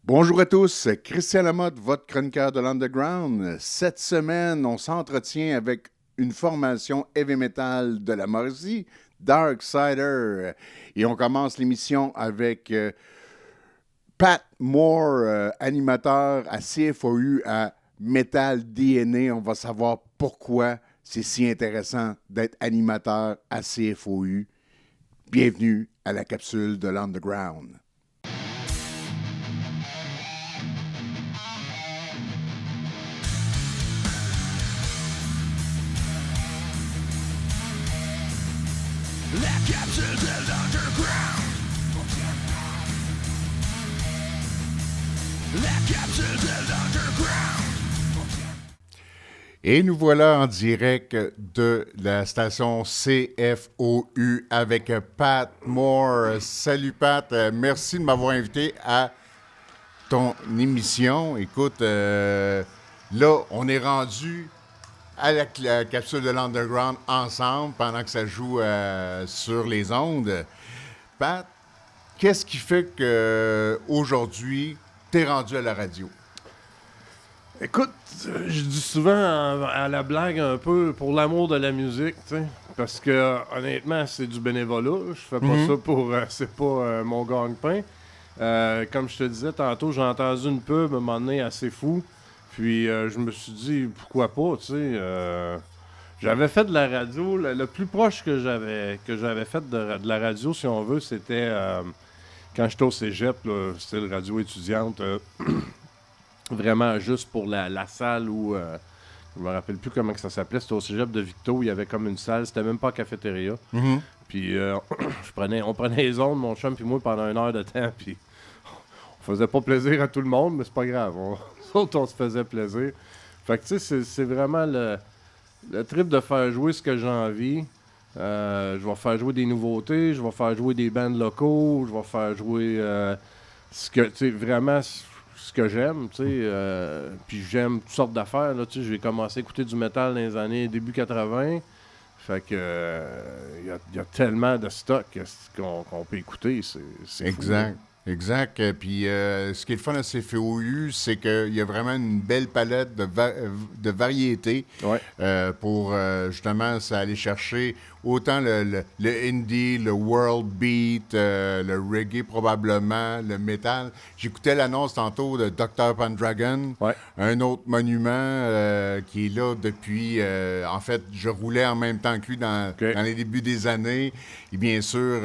Bonjour à tous, Christian Lamotte, votre chroniqueur de l'Underground. Cette semaine, on s'entretient avec une formation heavy metal de la Mauricie, Darksider. Et on commence l'émission avec Pat Moore, animateur à CFOU à Metal DNA. On va savoir pourquoi c'est si intéressant d'être animateur à CFOU. Bienvenue à la capsule de l'Underground. La capsule de l'Underground. La capsule de l'Underground. Et nous voilà en direct de la station CFOU avec Pat Moore. Salut Pat, merci de m'avoir invité à ton émission. Écoute, là, on est rendu à la capsule de l'Underground ensemble pendant que ça joue sur les ondes. Pat, qu'est-ce qui fait qu'aujourd'hui, t'es rendu à la radio? Écoute, je dis souvent à la blague un peu pour l'amour de la musique, tu sais, parce que honnêtement, c'est du bénévolat. Je fais pas ça pour... c'est pas mon gagne-pain. Comme je te disais tantôt, j'ai entendu une pub à un moment donné assez fou. Puis je me suis dit, pourquoi pas, tu sais. J'avais fait de la radio. Le plus proche que j'avais fait de la radio, si on veut, c'était quand j'étais au cégep, là, c'était la radio étudiante. Vraiment juste pour la salle où... je me rappelle plus comment que ça s'appelait. C'était au cégep de Victo. Il y avait comme une salle. C'était même pas cafétéria. Mm-hmm. Puis on prenait les ondes, mon chum puis moi, pendant 1 heure de temps. Puis on faisait pas plaisir à tout le monde, mais c'est pas grave. On se faisait plaisir. Fait que tu sais, c'est vraiment le trip de faire jouer ce que j'ai envie. Je vais faire jouer des nouveautés, je vais faire jouer des bands locaux, je vais faire jouer ce que, tu sais, vraiment ce que j'aime, tu sais. Puis j'aime toutes sortes d'affaires, là, tu sais. J'ai commencé à écouter du métal dans les années début 80. Fait que y a tellement de stock qu'on peut écouter, c'est Exact. Fou, Exact. Puis ce qui est le fun à CFOU, c'est qu'il y a vraiment une belle palette de variétés pour justement ça aller chercher autant le indie, le world beat, le reggae probablement, le metal. J'écoutais l'annonce tantôt de Dr. Pendragon, un autre monument qui est là depuis... en fait, je roulais en même temps que lui dans les débuts des années. Et bien sûr...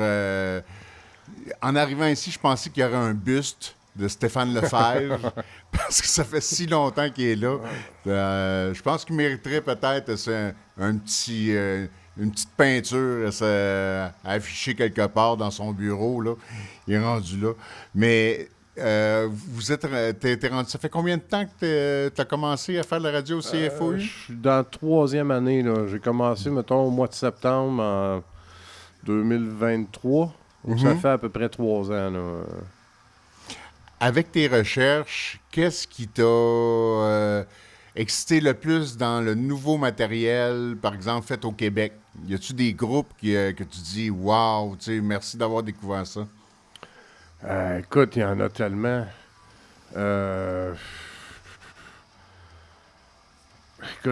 en arrivant ici, je pensais qu'il y aurait un buste de Stéphane Lefebvre parce que ça fait si longtemps qu'il est là. Je pense qu'il mériterait peut-être une petite peinture à afficher quelque part dans son bureau. Là. Il est rendu là. Mais t'es rendu... Ça fait combien de temps que tu as commencé à faire la radio au CFOU? Je suis dans la 3e année. Là. J'ai commencé, mettons, au mois de septembre en 2023. Donc ça fait à peu près 3 ans. Là. Avec tes recherches, qu'est-ce qui t'a excité le plus dans le nouveau matériel, par exemple, fait au Québec? Y a-tu des groupes que tu dis « Wow, tu sais, merci d'avoir découvert ça ». Écoute, il y en a tellement. Écoute,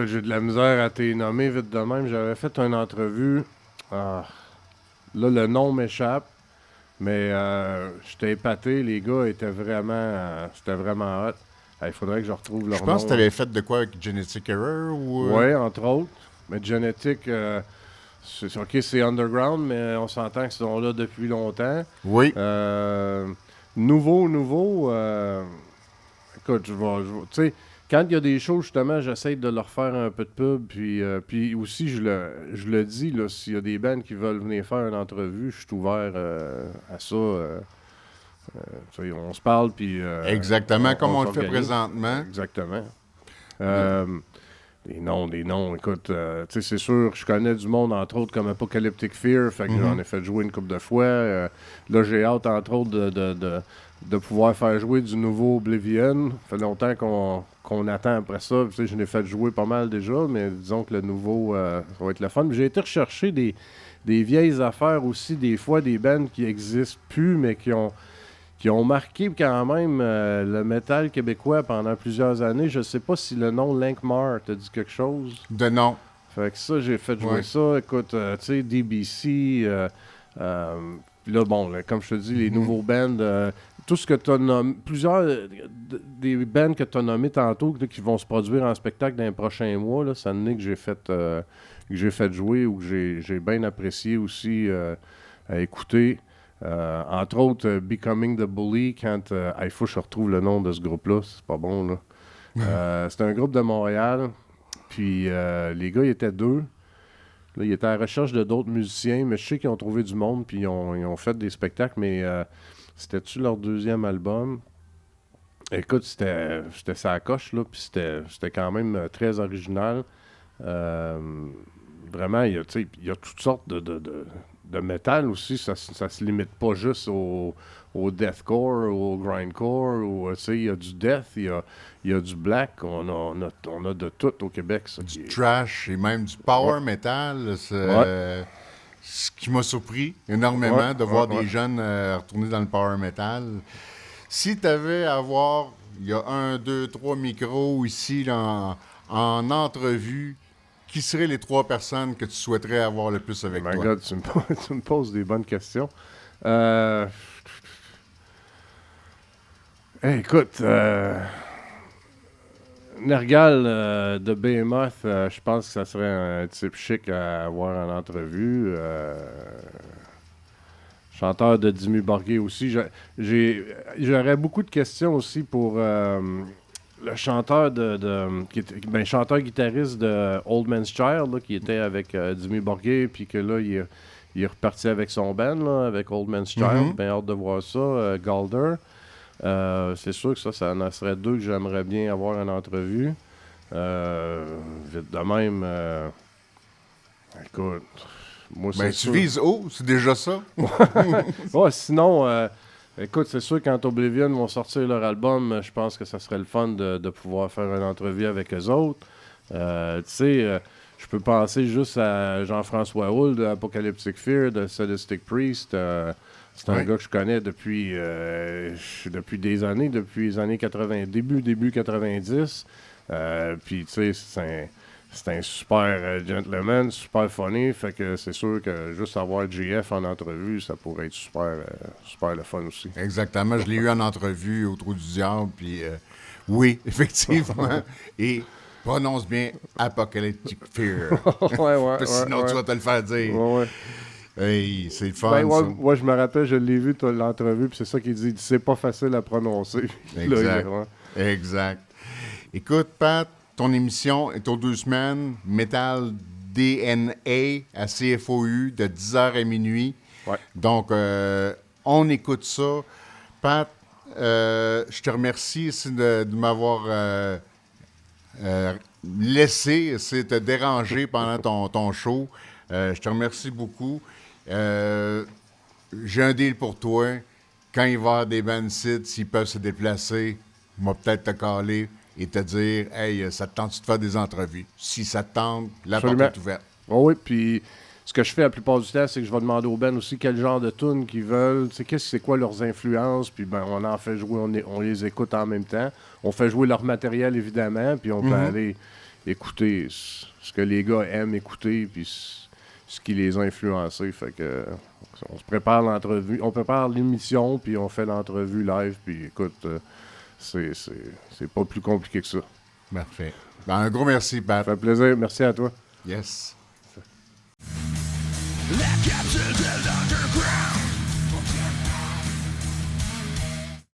j'ai de la misère à t'y nommer vite de même. J'avais fait une entrevue. Là, le nom m'échappe. Mais j'étais épaté, les gars étaient vraiment... c'était vraiment hot. Il faudrait que je retrouve leur nom. Je pense que tu avais fait de quoi avec Genetic Error ou... Oui, entre autres. Mais Genetic, c'est underground, mais on s'entend qu'ils sont là depuis longtemps. Oui. Nouveau, écoute, tu sais, quand il y a des shows, justement, j'essaie de leur faire un peu de pub. Puis aussi, je le dis, là, s'il y a des bands qui veulent venir faire une entrevue, je suis ouvert à ça. On se parle, puis... Exactement, comme on le fait présentement. Exactement. Des noms, écoute, tu sais, c'est sûr, je connais du monde, entre autres, comme Apocalyptic Fear, fait que j'en ai fait jouer une couple de fois. Là, j'ai hâte, entre autres, de pouvoir faire jouer du nouveau Oblivion. Ça fait longtemps qu'on attend après ça. Tu sais, je l'ai fait jouer pas mal déjà, mais disons que le nouveau, ça va être le fun. J'ai été rechercher des vieilles affaires aussi, des fois, des bands qui existent plus, mais qui ont qui ont marqué quand même le métal québécois pendant plusieurs années. Je sais pas si le nom Lankmar te dit quelque chose. De nom. Fait que ça, j'ai fait jouer ça. Écoute, tu sais, DBC, puis là, bon, là, comme je te dis, les nouveaux bands, tout ce que tu as nommé, plusieurs des bands que tu as nommés tantôt, là, qui vont se produire en spectacle dans les prochains mois, là, ça en est que j'ai fait jouer ou que j'ai bien apprécié aussi à écouter. Entre autres, Becoming the Bully, quand il faut que je retrouve le nom de ce groupe-là, c'est pas bon, là. C'est un groupe de Montréal, puis les gars, ils étaient 2. Là, ils étaient à la recherche de d'autres musiciens, mais je sais qu'ils ont trouvé du monde, puis ils ont fait des spectacles, mais c'était-tu leur 2e album? Écoute, c'était sa coche, là, puis c'était quand même très original. Vraiment, il y a toutes sortes de métal aussi. Ça se limite pas juste au deathcore, au grindcore. Il y a du death, il y a du black. On a de tout au Québec. Ça, du trash et même du power metal. C'est ce qui m'a surpris énormément de voir des jeunes retourner dans le power metal. Si tu avais à avoir, il y a 1, 2, 3 micros ici là, en entrevue, qui seraient les 3 personnes que tu souhaiterais avoir le plus avec toi? God, tu me poses des bonnes questions. Écoute, Nergal de Behemoth, je pense que ça serait un type chic à avoir en entrevue. Chanteur de Dimmu Borgir aussi. J'aurais beaucoup de questions aussi pour le chanteur chanteur-guitariste de Old Man's Child, là, qui était avec Dimmu Borgir, puis que là, il est reparti avec son band, là, avec Old Man's Child. Bien hâte de voir ça. Galder. C'est sûr que ça en serait 2 que j'aimerais bien avoir en entrevue. Vite de même, écoute, moi c'est sûr. Tu vises haut, c'est déjà ça. Ouais, sinon, écoute, c'est sûr quand Oblivion vont sortir leur album, je pense que ça serait le fun de pouvoir faire une entrevue avec eux autres. Tu sais, je peux penser juste à Jean-François Houle de Apocalyptic Fear, de Sadistic Priest. C'est un gars que je connais depuis des années, depuis les années 80, début 90. Puis, tu sais, c'est un super gentleman, super funny. Fait que c'est sûr que juste avoir JF en entrevue, ça pourrait être super le fun aussi. Exactement. Je l'ai eu en entrevue au Trou du Diable. Puis, oui, effectivement. Et prononce bien Apocalyptic Fear. Sinon, tu vas te le faire dire. Ouais. Hey, c'est le fun, moi, je me rappelle, je l'ai vu, l'entrevue, puis c'est ça qu'il dit. C'est pas facile à prononcer. Exact. Exact. Écoute, Pat, ton émission est aux 2 semaines. Metal DNA à CFOU de 10h à minuit. Ouais. Donc, on écoute ça. Pat, je te remercie ici de m'avoir laissé te déranger pendant ton show. Je te remercie beaucoup. J'ai un deal pour toi. Quand il va y avoir des bands sites, s'ils peuvent se déplacer, moi peut-être te caller et te dire « Hey, ça te tente de faire des entrevues? » Si ça te tente, la porte est ouverte. Oh oui, puis ce que je fais la plupart du temps, c'est que je vais demander aux bands aussi quel genre de tunes qu'ils veulent, c'est quoi leurs influences, puis ben on en fait jouer, on les écoute en même temps. On fait jouer leur matériel, évidemment, puis on peut aller écouter ce que les gars aiment écouter, puis ce qui les a influencés. Fait que on se prépare l'entrevue, on prépare l'émission, puis on fait l'entrevue live, puis écoute, c'est pas plus compliqué que ça. Parfait. Ben, un gros merci, Pat. Ça fait plaisir. Merci à toi. Yes.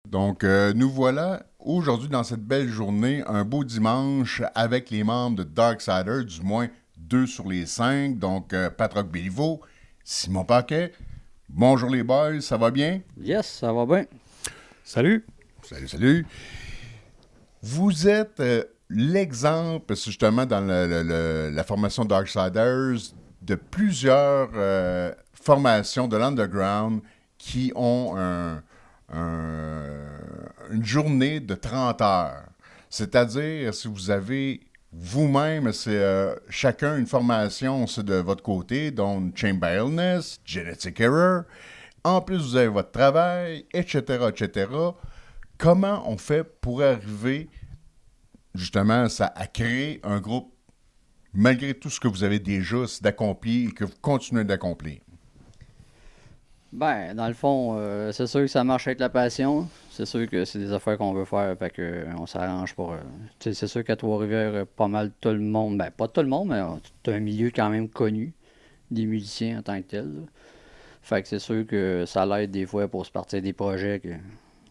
Donc, nous voilà aujourd'hui dans cette belle journée, un beau dimanche avec les membres de Darksider, du moins 2 sur les 5. Donc, Patrick Béliveau, Simon Paquet. Bonjour les boys, ça va bien? Yes, ça va bien. Salut. Salut. Vous êtes l'exemple, justement, dans la formation Darksiders, de plusieurs formations de l'underground qui ont une journée de 30 heures. C'est-à-dire, si vous avez vous-même, c'est chacun une formation c'est de votre côté, dont Chamber Illness, Genetic Error, En plus, vous avez votre travail, etc., etc. Comment on fait pour arriver, justement, à créer un groupe malgré tout ce que vous avez déjà d'accompli et que vous continuez d'accomplir? Ben, dans le fond, c'est sûr que ça marche avec la passion. C'est sûr que c'est des affaires qu'on veut faire, fait que on s'arrange pour... tu sais, c'est sûr qu'à Trois-Rivières, pas mal tout le monde, ben pas tout le monde, mais c'est un milieu quand même connu des musiciens en tant que tel, là. Fait que c'est sûr que ça l'aide des fois pour se partir des projets, que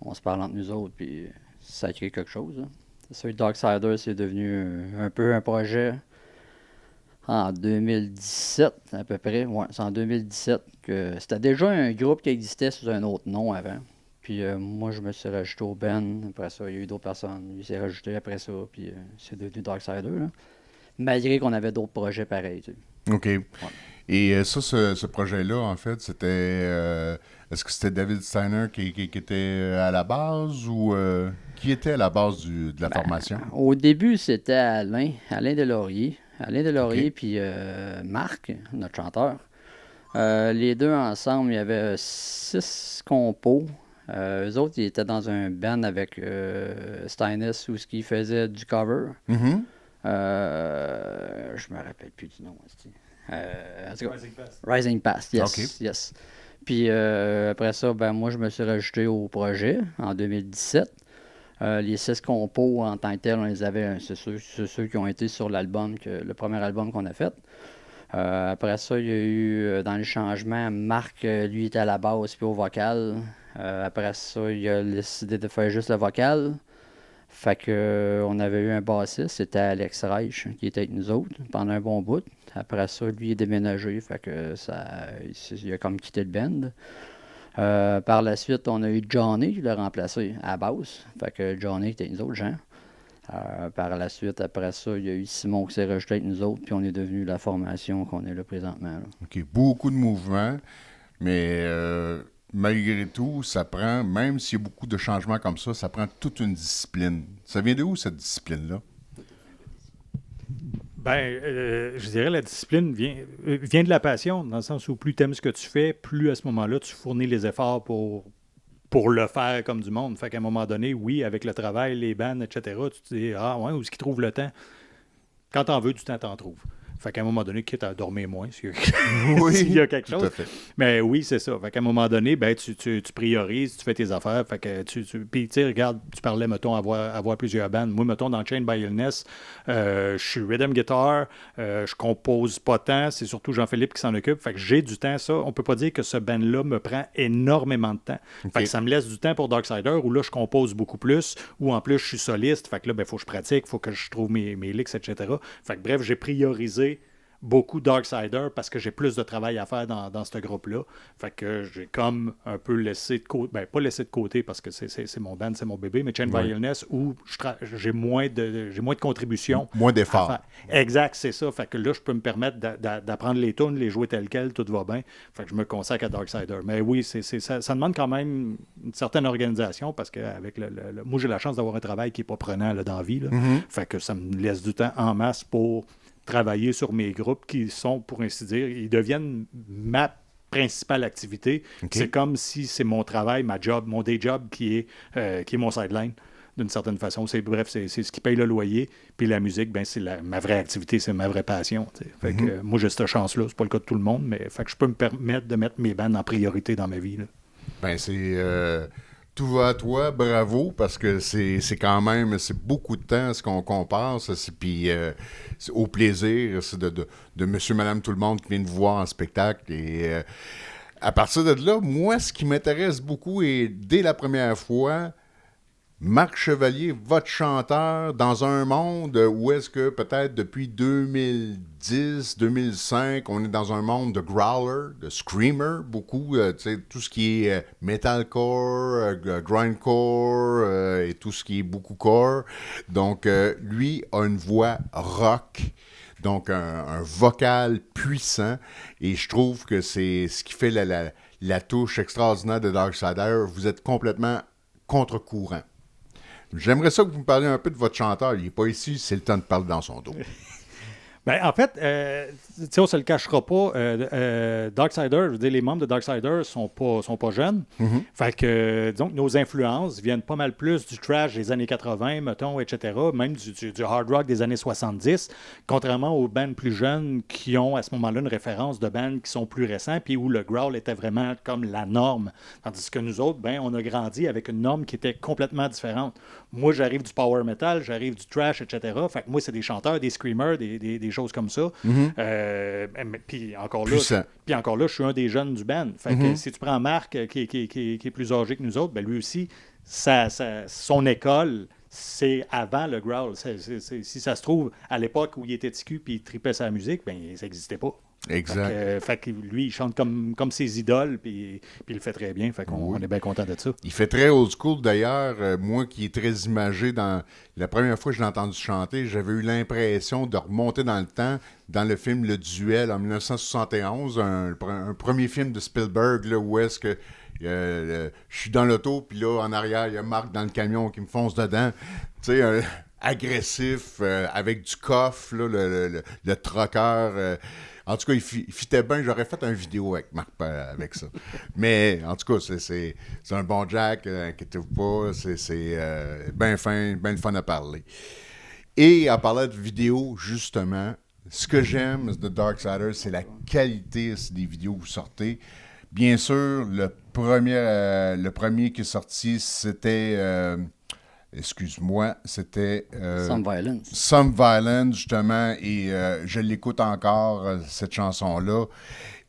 on se parle entre nous autres, puis ça crée quelque chose, là. C'est sûr que Darksider, c'est devenu un peu un projet en 2017 à peu près. Ouais, c'est en 2017 que c'était déjà un groupe qui existait sous un autre nom avant. Puis moi, je me suis rajouté au band. Après ça, il y a eu d'autres personnes. Il s'est rajouté après ça, puis c'est devenu Darksider, là. Malgré qu'on avait d'autres projets pareils, tu sais. OK. Ouais. Et ça, ce projet-là, en fait, c'était... est-ce que c'était David Steiner qui était à la base ou qui était à la base de la formation? Au début, c'était Alain Delaurier. Alain Delaurier, OK. puis Marc, notre chanteur. Les deux ensemble, il y avait 6 compos. Eux autres, ils étaient dans un band avec Steiner où ce qu'ils faisaient du cover. Mhm. Je me rappelle plus du nom. En tout cas, Rising Past, yes. OK. Yes. Puis après ça, ben moi, je me suis rajouté au projet en 2017. Les 6 compos en tant que tels, on les avait, c'est ceux qui ont été sur l'album, le premier album qu'on a fait. Après ça, il y a eu, dans les changements, Marc, lui, était à la basse puis au vocal. Après ça, il a décidé de faire juste le vocal. Fait que on avait eu un bassiste, c'était Alex Reich, qui était avec nous autres pendant un bon bout. Après ça, lui est déménagé, fait que il a comme quitté le band. Par la suite, on a eu Johnny qui l'a remplacé à la basse. Fait que Johnny était avec nous autres gens. Par la suite, après ça, il y a eu Simon qui s'est rajouté avec nous autres, puis on est devenu la formation qu'on est là présentement, là. OK. Beaucoup de mouvements, mais malgré tout, ça prend, même s'il y a beaucoup de changements comme ça prend toute une discipline. Ça vient de où, cette discipline-là? Je dirais la discipline vient de la passion, dans le sens où plus tu aimes ce que tu fais, plus à ce moment-là, tu fournis les efforts pour le faire comme du monde. Fait qu'à un moment donné, oui, avec le travail, les bands, etc., tu te dis, ah ouais, où est-ce qu'ils trouvent le temps? Quand t'en veux, du temps, t'en trouves. Fait qu'à un moment donné, quitte à dormir moins, s'il y a quelque tout chose. à fait. Mais oui, c'est ça. Fait qu'à un moment donné, ben, tu priorises, tu fais tes affaires. Fait que puis, tu sais, regarde, tu parlais, mettons, avoir plusieurs bandes. Moi, mettons, dans Chained by Illness, je suis rhythm guitar, je compose pas tant, c'est surtout Jean-Philippe qui s'en occupe. Fait que j'ai du temps, ça. On peut pas dire que ce band-là me prend énormément de temps. Fait que ça me laisse du temps pour Darksider, où là, je compose beaucoup plus, où en plus, je suis soliste. Fait que là, ben, faut que je pratique, faut que je trouve mes licks, etc. Fait que bref, j'ai priorisé beaucoup Darksider parce que j'ai plus de travail à faire dans ce groupe-là. Fait que j'ai comme un peu laissé de côté, ben pas laissé de côté parce que c'est mon band, c'est mon bébé, mais Chained by Illness où j'ai moins de contributions. Moins d'efforts. Exact, c'est ça. Fait que là, je peux me permettre d'apprendre les tunes, les jouer telles quelles, tout va bien. Fait que je me consacre à Darksider. Mais oui, ça demande quand même une certaine organisation parce que avec moi, j'ai la chance d'avoir un travail qui n'est pas prenant là, dans la vie. Là. Mm-hmm. Fait que ça me laisse du temps en masse pour travailler sur mes groupes qui sont, pour ainsi dire, ils deviennent ma principale activité. Okay. C'est comme si c'est mon travail, ma job, mon day job qui est mon sideline, d'une certaine façon. Bref, c'est ce qui paye le loyer. Puis la musique, ben, c'est ma vraie activité, c'est ma vraie passion. Fait que, moi, j'ai cette chance-là. C'est pas le cas de tout le monde, mais fait que je peux me permettre de mettre mes bandes en priorité dans ma vie, là. Ben, c'est... Tout va à toi, bravo, parce que c'est quand même, c'est beaucoup de temps ce qu'on passe, puis au plaisir c'est de monsieur, madame, tout le monde qui vient vous voir en spectacle. Et à partir de là, moi, ce qui m'intéresse beaucoup, et dès la première fois, Marc Chevalier, votre chanteur, dans un monde où est-ce que peut-être depuis 2010, 2005, on est dans un monde de growler, de screamer, beaucoup, tout ce qui est metalcore, grindcore et tout ce qui est beaucoup core. Donc, lui a une voix rock. Donc, un vocal puissant. Et je trouve que c'est ce qui fait la touche extraordinaire de Darksider. Vous êtes complètement contre-courant. J'aimerais ça que vous me parliez un peu de votre chanteur. Il n'est pas ici, c'est le temps de parler dans son dos. Ben, en fait, on ne se le cachera pas, Darksider, je veux dire, les membres de Darksider sont pas jeunes. Mm-hmm. Fait que, disons que nos influences viennent pas mal plus du trash des années 80, mettons, etc., même du hard rock des années 70, contrairement aux bands plus jeunes qui ont à ce moment-là une référence de bands qui sont plus récents, puis où le growl était vraiment comme la norme. Tandis que nous autres, ben, on a grandi avec une norme qui était complètement différente. Moi, j'arrive du power metal, j'arrive du trash, etc. Fait que moi, c'est des chanteurs, des screamers, des choses comme ça. Puis encore là, je suis un des jeunes du band. Fait que si tu prends Marc, qui est plus âgé que nous autres, ben lui aussi, son école, c'est avant le growl. Si ça se trouve, à l'époque où il était TQ puis il tripait sa musique, ben ça n'existait pas. Exact. Fait que lui, il chante comme ses idoles, puis il le fait très bien. Fait qu'on est bien content de ça. Il fait très old school, d'ailleurs. Moi qui est très imagé, la première fois que je l'ai entendu chanter, j'avais eu l'impression de remonter dans le temps, dans le film Le Duel, en 1971, un premier film de Spielberg, là, où est-ce que je suis dans l'auto, puis là, en arrière, il y a Marc dans le camion qui me fonce dedans. Tu sais, agressif, avec du coffre, là, le trucker. En tout cas, il fitait bien. J'aurais fait une vidéo avec Marc avec ça. Mais en tout cas, c'est un bon Jack, inquiétez-vous pas. C'est bien fin, bien le fun à parler. Et en parlant de vidéo, justement, ce que j'aime de Darksider, c'est la qualité des vidéos que vous sortez. Bien sûr, le premier qui est sorti, c'était... excuse-moi, c'était... Some Violence. Some Violence, justement, et je l'écoute encore, cette chanson-là.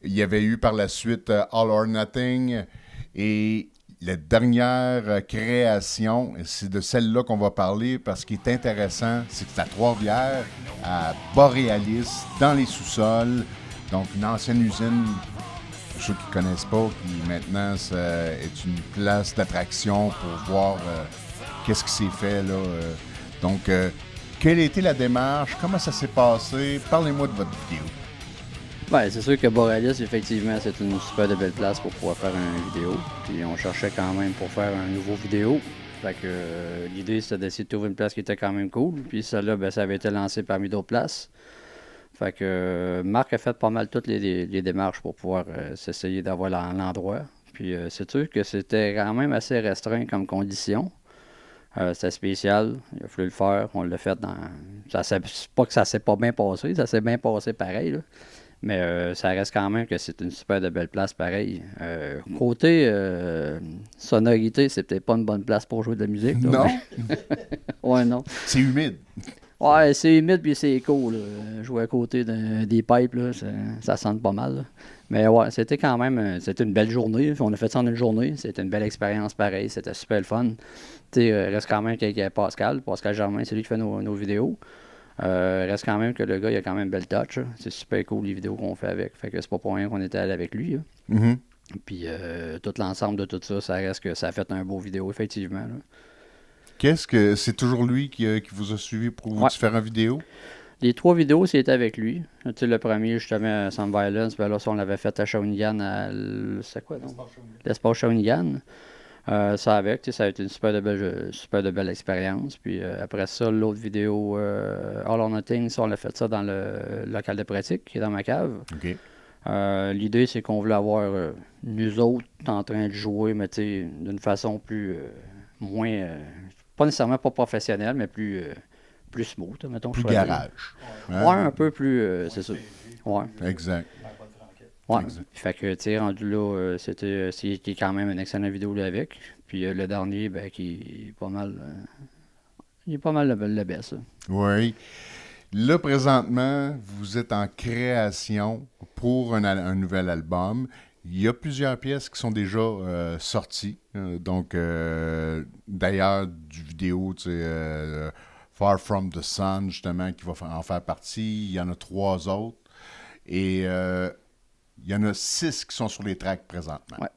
Il y avait eu par la suite All or Nothing, et la dernière création, c'est de celle-là qu'on va parler, parce qu'il est intéressant, c'est que c'est à Trois-Rivières, à Borealis, dans les sous-sols, donc une ancienne usine, pour ceux qui ne connaissent pas, qui maintenant est une place d'attraction pour voir... qu'est-ce qui s'est fait, là? Donc, quelle a été la démarche? Comment ça s'est passé? Parlez-moi de votre vidéo. Ben, c'est sûr que Borealis, effectivement, c'est une super de belle place pour pouvoir faire une vidéo. Puis on cherchait quand même pour faire un nouveau vidéo. Fait que l'idée, c'était d'essayer de trouver une place qui était quand même cool. Puis celle-là, ben, ça avait été lancé parmi d'autres places. Fait que Marc a fait pas mal toutes les démarches pour pouvoir s'essayer d'avoir l'endroit. Puis c'est sûr que c'était quand même assez restreint comme condition. C'était spécial, il a fallu le faire, on l'a fait dans... C'est pas que ça s'est pas bien passé, ça s'est bien passé pareil, là. Mais ça reste quand même que c'est une super de belle place pareil. Côté sonorité, c'est peut-être pas une bonne place pour jouer de la musique. Là, non? Mais... ouais, non. C'est humide. Ouais, c'est humide puis c'est écho, là. Jouer à côté des pipes, là, ça sent pas mal, là. Mais ouais, c'était quand même c'était une belle journée. On a fait ça en une journée. C'était une belle expérience pareil. C'était super le fun. Tu sais, reste quand même qu'il y a Pascal Germain, c'est lui qui fait nos vidéos. Reste quand même que le gars, il a quand même une belle touch. Là. C'est super cool les vidéos qu'on fait avec. Fait que c'est pas pour rien qu'on était allé avec lui. Mm-hmm. Puis tout l'ensemble de tout ça, ça reste que ça a fait un beau vidéo, effectivement. Là. Qu'est-ce que c'est toujours lui qui vous a suivi pour vous faire une vidéo? Les 3 vidéos, c'était avec lui. Tu sais, le premier, justement, Some Violence, ben là, ça, on l'avait fait à Shawinigan, c'est quoi, non? L'espace Shawinigan. Ça avec, tu sais, ça a été une super de belle expérience. Puis après ça, l'autre vidéo, All or Nothing, ça, on l'a fait ça dans le local de pratique, qui est dans ma cave. OK. L'idée, c'est qu'on voulait avoir nous autres en train de jouer, mais tu sais, d'une façon plus, moins, pas nécessairement pas professionnelle, mais plus smooth, mettons. Plus garage. Ouais, un peu plus, c'est ça. Ouais. Exact. Ouais. Fait que, tu sais, rendu là, c'était quand même une excellente vidéo là avec. Puis le dernier, ben, qui est pas mal. Il est pas mal le best, là. Oui. Là, présentement, vous êtes en création pour un nouvel album. Il y a plusieurs pièces qui sont déjà sorties. Donc, d'ailleurs, du vidéo, tu sais, Far From the Sun, justement, qui va en faire partie. Il y en a 3 autres. Et il y en a 6 qui sont sur les tracks présentement. Ouais.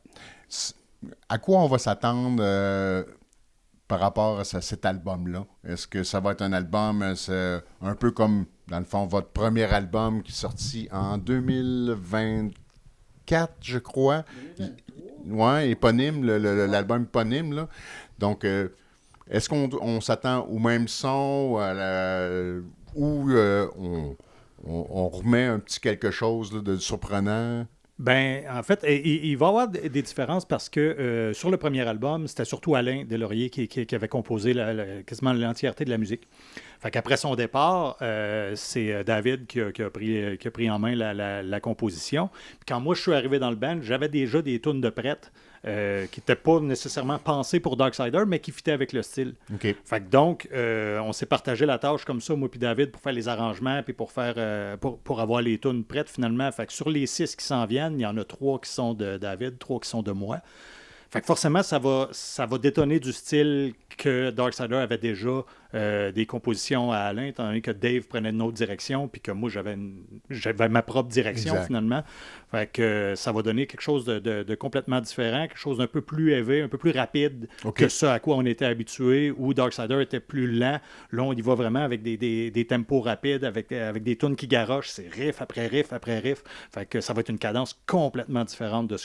À quoi on va s'attendre par rapport à cet album-là? Est-ce que ça va être un album, un peu comme, dans le fond, votre premier album qui est sorti en 2024, je crois? Oui, éponyme, l'album éponyme, là. Donc, est-ce qu'on s'attend au même son ou on remet un petit quelque chose là, de surprenant. Ben, en fait, il va y avoir des différences parce que sur le premier album, c'était surtout Alain Deslauriers qui avait composé quasiment l'entièreté de la musique. Fait qu'après son départ, c'est David qui a pris en main la composition. Puis quand moi je suis arrivé dans le band, j'avais déjà des tunes de prêtes qui n'étaient pas nécessairement pensées pour Darksider, mais qui fitaient avec le style. OK. Fait que donc, on s'est partagé la tâche comme ça, moi puis David, pour faire les arrangements puis pour avoir les tunes prêtes finalement. Fait que sur les 6 qui s'en viennent, il y en a 3 qui sont de David, 3 qui sont de moi. Fait que forcément, ça va détonner du style que Darksider avait déjà des compositions à Alain, étant donné que Dave prenait une autre direction, puis que moi, j'avais ma propre direction, exact. finalement. Fait que ça va donner quelque chose de complètement différent, quelque chose d'un peu plus élevé, un peu plus rapide que ce à quoi on était habitué, où Darksider était plus lent. Là, on y va vraiment avec des tempos rapides, avec des tunes qui garochent, c'est riff après riff après riff. Fait que ça va être une cadence complètement différente de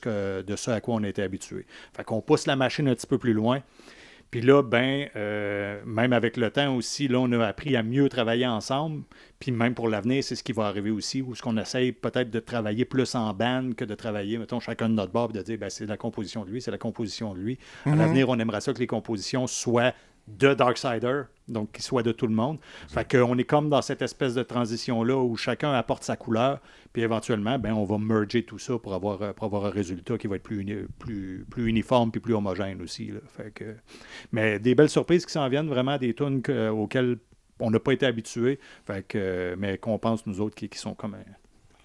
ce à quoi on était habitué. Fait qu'on pousse la machine un petit peu plus loin. Puis là, même avec le temps aussi, là, on a appris à mieux travailler ensemble. Puis même pour l'avenir, c'est ce qui va arriver aussi, où ce qu'on essaye peut-être de travailler plus en band que de travailler, mettons, chacun de notre bord, et de dire, c'est la composition de lui, c'est la composition de lui. À l'avenir, on aimerait ça que les compositions soient de Darksider, donc qu'ils soient de tout le monde. Fait qu'on est comme dans cette espèce de transition-là où chacun apporte sa couleur, puis éventuellement, on va merger tout ça pour avoir un résultat qui va être plus uniforme puis plus homogène aussi. Là. Fait que... Mais des belles surprises qui s'en viennent, vraiment des tunes auxquelles on n'a pas été habitué, mais qu'on pense, nous autres, qui sont comme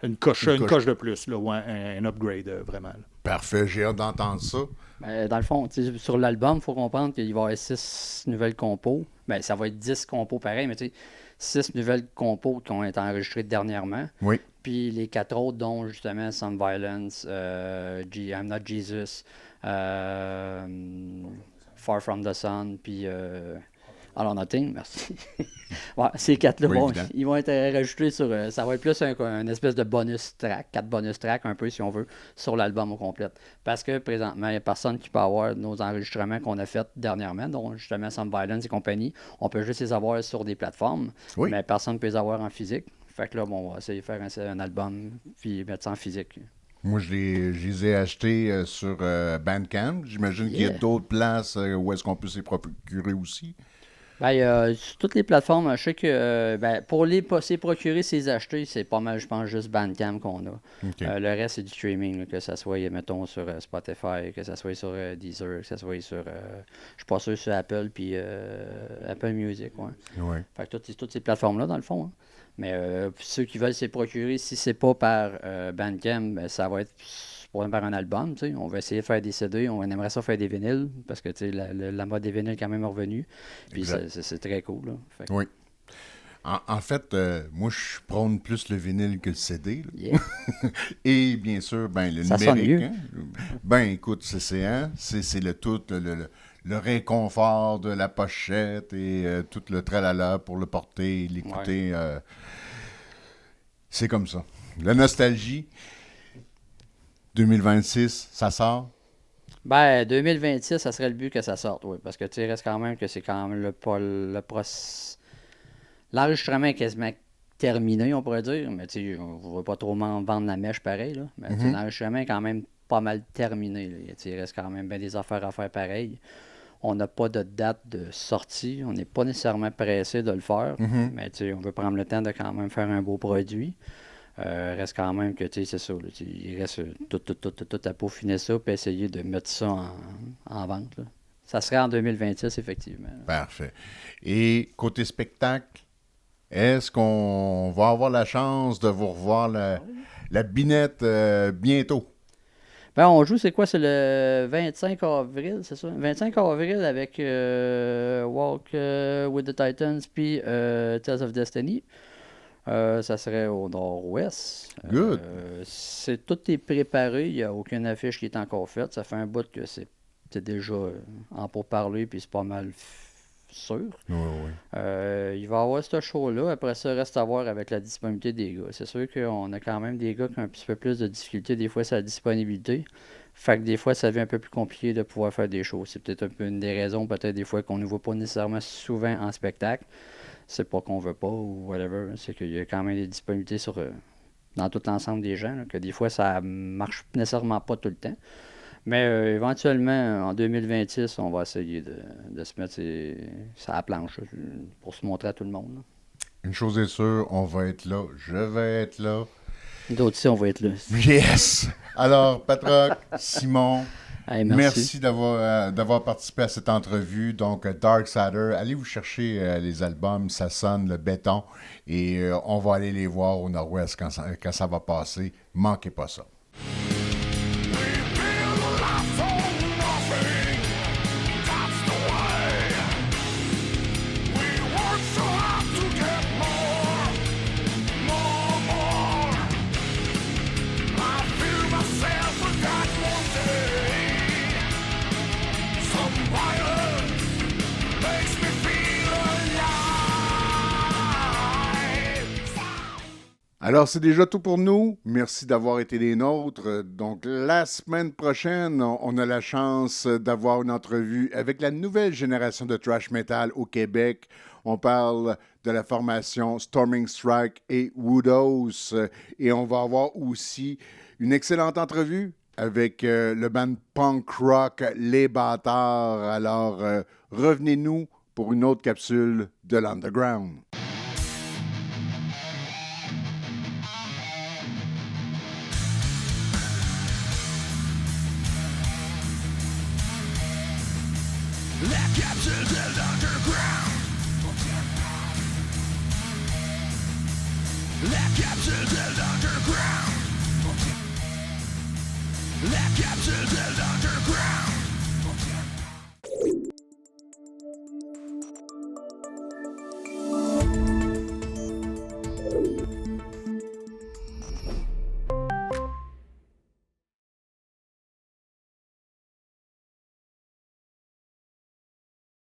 une coche de plus, là, ou un upgrade, vraiment. Là. Parfait, j'ai hâte d'entendre ça. Dans le fond, sur l'album, il faut comprendre qu'il va y avoir 6 nouvelles compos. Ça va être 10 compos pareil, mais 6 nouvelles compos qui ont été enregistrées dernièrement. Oui. Puis les 4 autres, dont justement Some Violence, I'm Not Jesus, Far From the Sun, puis All or Nothing, merci. Ouais, ces 4-là, ils vont être rajoutés sur... ça va être plus un espèce de bonus track, 4 bonus tracks un peu, si on veut, sur l'album au complet. Parce que présentement, il n'y a personne qui peut avoir nos enregistrements qu'on a faits dernièrement, dont justement Some Violence et compagnie. On peut juste les avoir sur des plateformes, mais personne ne peut les avoir en physique. Fait que là, on va essayer de faire un album, puis mettre ça en physique. Moi, je les ai achetés sur Bandcamp. J'imagine qu'il y a d'autres places où est-ce qu'on peut s'y procurer aussi. Sur toutes les plateformes, je sais que pour s'y procurer, s'y acheter, c'est pas mal, je pense, juste Bandcamp qu'on a. Okay. Le reste, c'est du streaming, là, que ça soit, mettons, sur Spotify, que ça soit sur Deezer, que ça soit sur, je suis pas sûr, sur Apple, puis Apple Music, ouais. Fait que toutes ces plateformes-là, dans le fond. Hein. Mais ceux qui veulent s'y procurer, si c'est pas par Bandcamp, ça va être par un album, tu sais. On va essayer de faire des CD, on aimerait ça faire des vinyles, parce que, tu sais, la mode des vinyles est quand même revenue. Puis c'est très cool, là. Fait. Oui. En fait, moi, je prône plus le vinyle que le CD. Yeah. Et bien sûr, le ça numérique. Sonne mieux. Écoute, c'est le tout, le réconfort de la pochette et tout le tralala pour le porter, l'écouter. Ouais. C'est comme ça. La nostalgie. 2026, ça sort? 2026, ça serait le but que ça sorte, oui. Parce que tu reste quand même que c'est quand même l'enregistrement est quasiment terminé, on pourrait dire. Mais tu sais, on ne va pas trop vendre la mèche pareil, là. Mais l'enregistrement est quand même pas mal terminé. Là. Il reste quand même bien des affaires à faire pareil. On n'a pas de date de sortie. On n'est pas nécessairement pressé de le faire. Mais tu sais, on veut prendre le temps de quand même faire un beau produit. Reste quand même que, tu sais, c'est ça. Là, il reste tout à peaufiner ça puis essayer de mettre ça en vente. Là. Ça serait en 2026, effectivement. Parfait. Et côté spectacle, est-ce qu'on va avoir la chance de vous revoir la binette bientôt? On joue, c'est quoi? C'est le 25 avril, c'est ça? 25 avril avec Walk with the Titans puis Tales of Destiny. Ça serait au nord-ouest. Good. Tout est préparé. Il n'y a aucune affiche qui est encore faite. Ça fait un bout que c'est déjà en pourparler, puis c'est pas mal sûr. Oui. Il va y avoir ce show-là. Après ça, reste à voir avec la disponibilité des gars. C'est sûr qu'on a quand même des gars qui ont un petit peu plus de difficultés. Des fois, c'est la disponibilité. Fait que des fois, ça devient un peu plus compliqué de pouvoir faire des shows. C'est peut-être un peu une des raisons, peut-être des fois, qu'on ne voit pas nécessairement souvent en spectacle. c'est pas qu'on veut pas ou whatever. C'est qu'il y a quand même des disponibilités dans tout l'ensemble des gens, là, que des fois, ça marche nécessairement pas tout le temps. Mais éventuellement, en 2026, on va essayer de se mettre sur la planche pour se montrer à tout le monde. Là. Une chose est sûre, on va être là. Je vais être là. D'autres aussi, on va être là. Yes! Alors, Patrock, Simon, hey, merci d'avoir participé à cette entrevue. Donc, Darksider, allez vous chercher les albums, ça sonne le béton. Et on va aller les voir au Nord-Ouest quand ça va passer. Manquez pas ça. Alors, c'est déjà tout pour nous. Merci d'avoir été des nôtres. Donc, la semaine prochaine, on a la chance d'avoir une entrevue avec la nouvelle génération de thrash metal au Québec. On parle de la formation Storming Strike et Woodos. Et on va avoir aussi une excellente entrevue avec le band punk rock Les Bâtards. Alors, revenez-nous pour une autre capsule de l'Underground. La capsule de l'Underground. La capsule de l'Underground. La capsule de l'Underground.